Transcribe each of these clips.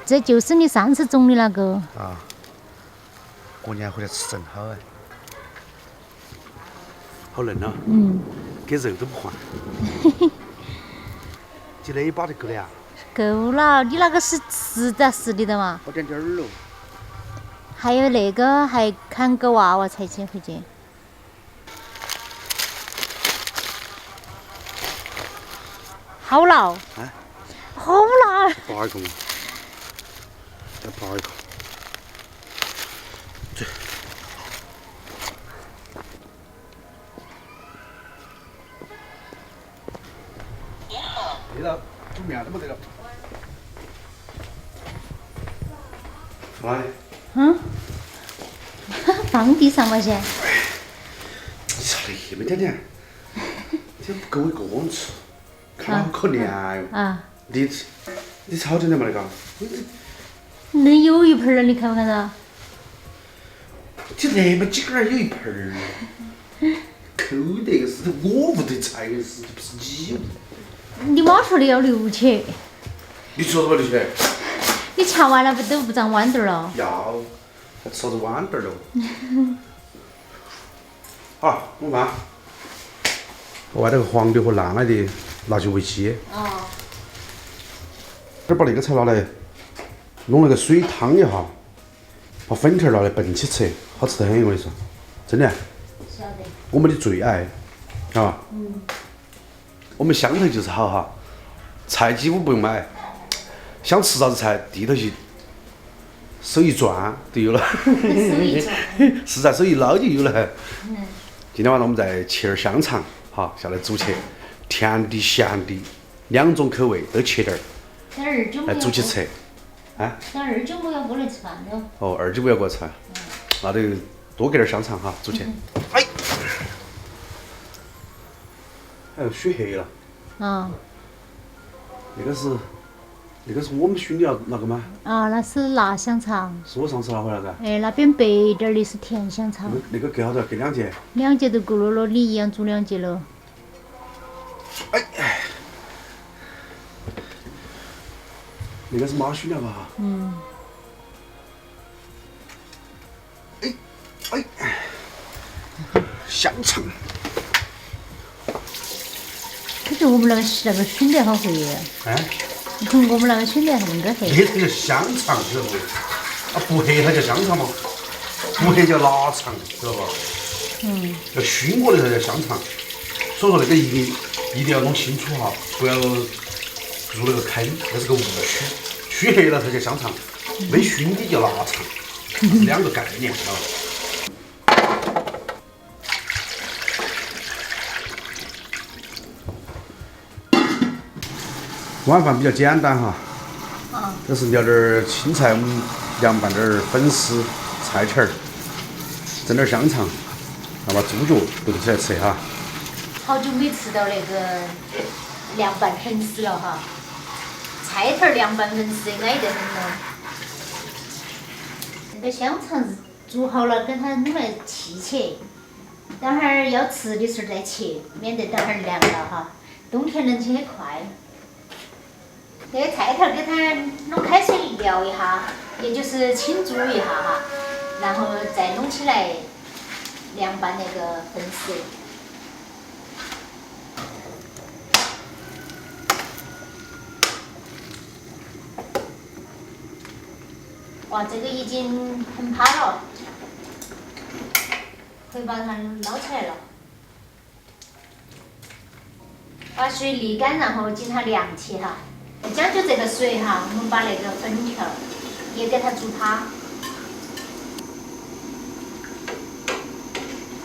这就是你上次种的那个。啊，过年回来吃正好哎，好嫩啊！跟肉都不换。就那一把就够了呀？够了，你那个是实打实的嘛？好点点儿喽。还有那个还砍个娃娃才去回去。好牢。哎。好辣。拔一个嘛，再拔一个。这。对了，煮面都没得了。放哪里？放地上嘛先。你吃那么点点，这不够一个人吃，看他好可怜哟。啊。你炒点点嘛那个。那有一盆儿了，你看不看到？就那么几根儿有一盆儿，抠得是我屋头菜的是不是你屋头？你妈说的要留起。你说什么留起来？你吃完了不都不长豌豆了？要，还吃着豌豆了。好，我饭。我把那个黄豆和烂了的拿去煨鸡。哦。这把那个菜拿来，弄那个水汤一下，把粉条拿来拌起吃，好吃得很。我跟你说，真的。晓得。我们的最爱，啊。我们乡头就是好哈，菜几乎不用买，想吃啥子菜低头去，手一转就有了。手一转。是在手一捞就有了。今天晚上我们再切点香肠，好下来煮起，甜的咸的两种口味都切点儿。来煮起吃。啊？等2.9要过来吃饭喽。哦，2.9要过来吃饭。那就多给点香肠哈，煮起。哎。哎呦，血黑了。那个是我们熏的那个吗？啊，那是辣香肠。是我上次拿回来的。哎，那边白一点的是甜香肠。那个给好多？给2节。2节都够了咯，你一样煮2节了。哎。那个是妈熏的吧？哎。香肠。可是我们那个熏得好黑呀。哎。我们那个熏得很个黑。那叫香肠，知道不？啊，不黑它叫香肠吗？不黑叫腊肠，知道不？要熏过的才叫香肠。所以说那个一定要弄清楚哈，不要入那个坑，那是个误区。熏黑了才叫香肠，没熏的叫腊肠，是两个概念，知道吧？晚饭比较简单哈，就是料点儿青菜，我们凉拌点儿粉丝、菜条儿，整点儿香肠，要把猪脚炖起来吃哈。好久没吃到那个凉拌粉丝了哈，菜条凉拌粉丝安逸得很咯。这个香肠煮好了，给它弄来切切，等会儿要吃的时候再切，免得等会儿凉了哈。冬天能切很快。那个菜条给它弄开水撩一下，也就是清煮一下哈，然后再弄起来凉拌那个粉丝。哇，这个已经很趴了，可以把它捞起来了。把水沥干，然后经它凉起哈。讲究这个水哈，我们把那个粉条也给它煮趴。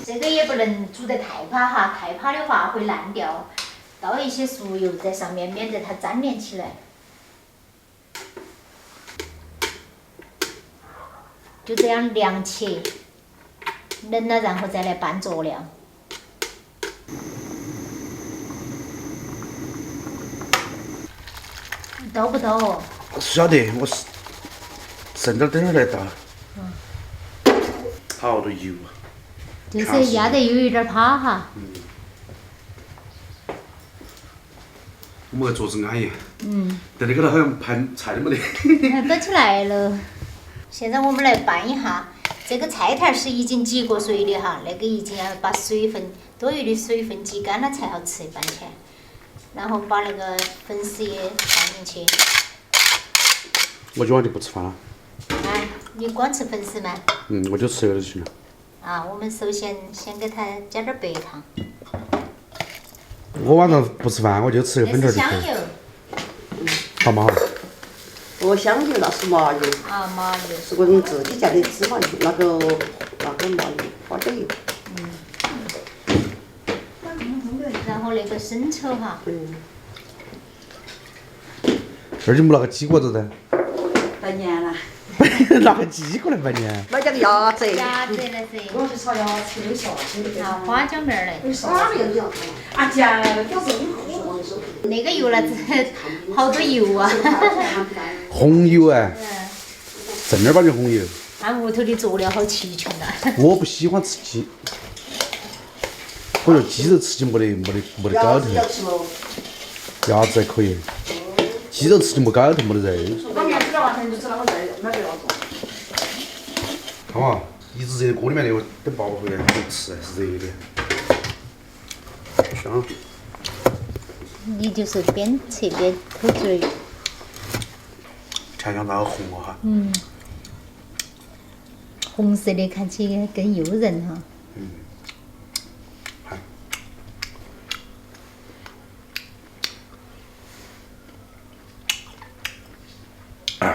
这个也不能煮得太趴哈，太趴的话会烂掉。倒一些熟油在上面，免得它粘连起来。就这样凉切，冷了然后再来拌佐料。倒不倒哦？晓得，我是剩点等会儿来倒。好多油啊！就是压得有一点趴哈。我们桌子安逸。在那个头好像盘菜都没得。端起来了。现在我们来拌一下，这个菜坛是已经挤过水的哈，那个已经要把水分多余的水分挤干了才好吃拌起来。然后把那个粉丝也放进去。我今晚就不吃饭了。哎，你光吃粉丝吗？我就吃这个就行了。啊，我们首先先给它加点白糖。我晚上不吃饭，我就吃个粉条就可以。香油。好吗？哦，香油那是麻油，啊，麻油。是我们自己家的芝麻油，那个麻油，花椒油。然后那个生抽哈。二姐没拿个鸡锅子的。拌年了。拿个鸡过来拌年。买点个鸭子。鸭子来噻。我是炒鸭翅，有下去的。啊，花椒面儿来。啥那个啊，酱就是那个油了，好多油啊！红油哎，正儿八经红油。俺屋头的佐料好齐全呐。我不喜欢吃鸡，我觉得鸡肉吃起没得搞头。鸭子还可以，鸡肉吃起没搞头，没得肉。把面吃了完，就知道我在买不了做。看嘛，一直热锅里面那个等爆回来就吃，是热的，香。你就是边吃边吐嘴。看上那个红了哈。红色的看起来更诱人哈。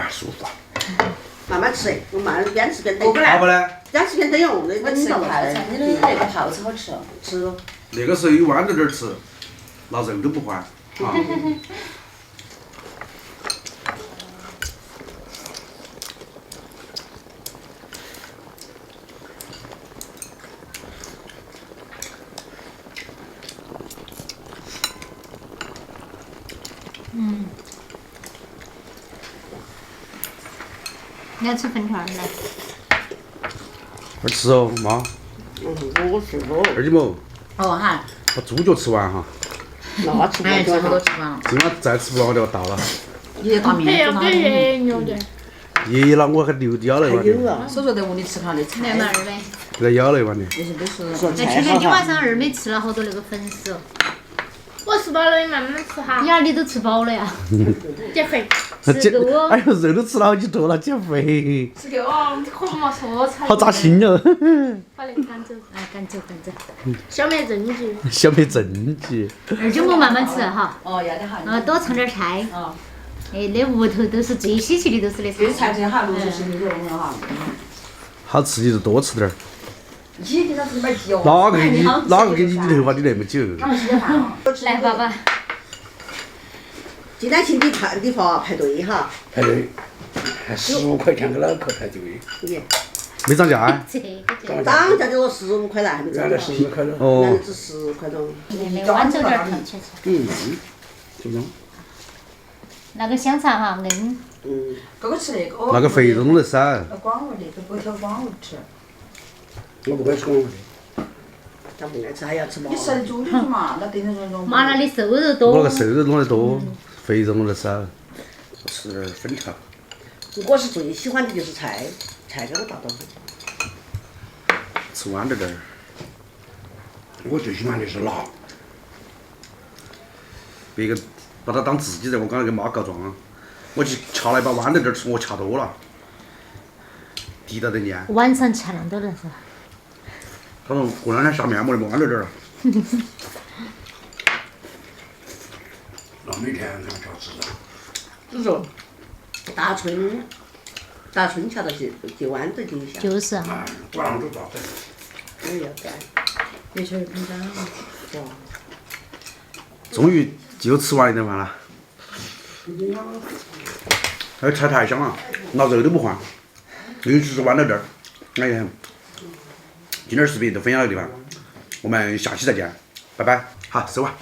舒服。慢慢吃，我慢边吃边等。好不呢？边吃边等用，那我吃泡菜，你的那个泡菜好吃哦。吃了。那个时候有豌豆点儿吃，拿肉都不换。啊。你要吃粉条儿来。快吃哦，妈。我吃过。二姐么？哦哈。把猪脚吃完哈。那吃哎，差不多不吃完了。今晚再吃不完我就要到了。你大面煮哪种？牛的。爷爷了，我还留腰了还碗的，有啊，所以说在屋里吃哈那菜，来嘛二妹，给他舀了一碗的。那些都是。说那听说你晚上二妹吃了好多那个粉丝哦。我吃饱了，你慢慢吃哈。呀，你都吃饱了呀？减肥。吃多。哎呦，肉都吃了好几坨了，减肥。吃够哦，可不嘛说才。好扎心哦。把那个赶走。哎，赶走赶走。消灭证据。消灭证据。二舅母慢慢吃哈。哦，要得哈。多盛点菜。哦。哎，那屋头都是最稀奇的，都是那这菜。菜这哈，陆续性的有了哈。好吃的就多吃点儿。你给他这边急哦。哪个给你头发的那么久？来，爸爸。今天去理发排队哈。排队，还15块钱给脑壳排队。没涨价啊？这个涨价就说15块了，还没涨原来价。15块了。原哦来。只10块多。那豌豆点儿头去吃。就这样。那个香肠哈硬。哥哥吃那个。那个肥肉弄得少。广味的，都不挑广味吃。我不会吃广味的。咱不爱吃还要吃嘛。你吃猪的嘛，那等于说。妈那里瘦肉多。我那个瘦肉弄得多，肥肉弄得少。吃点粉条。我是最喜欢的就是菜给我打到。吃豌豆点儿。我最喜欢的是辣。别个把他当自己人，我刚才跟妈告状了，我去掐了一把豌豆点儿吃，我掐多了，滴到人家。晚上吃那么多人是吧？他说过两天下面没得豌豆点儿了。那每天俺家吃啥？就是说，大春掐到去豌豆底下。就是啊。哎，晚上都炸的。我也要干。别吃很干了。哇。终于就吃完一顿饭了。那个菜太香了，拿肉都不换，尤其是豌豆粒儿，安逸很。今天视频就分享到这个地方，我们下期再见，拜拜。好，收吧。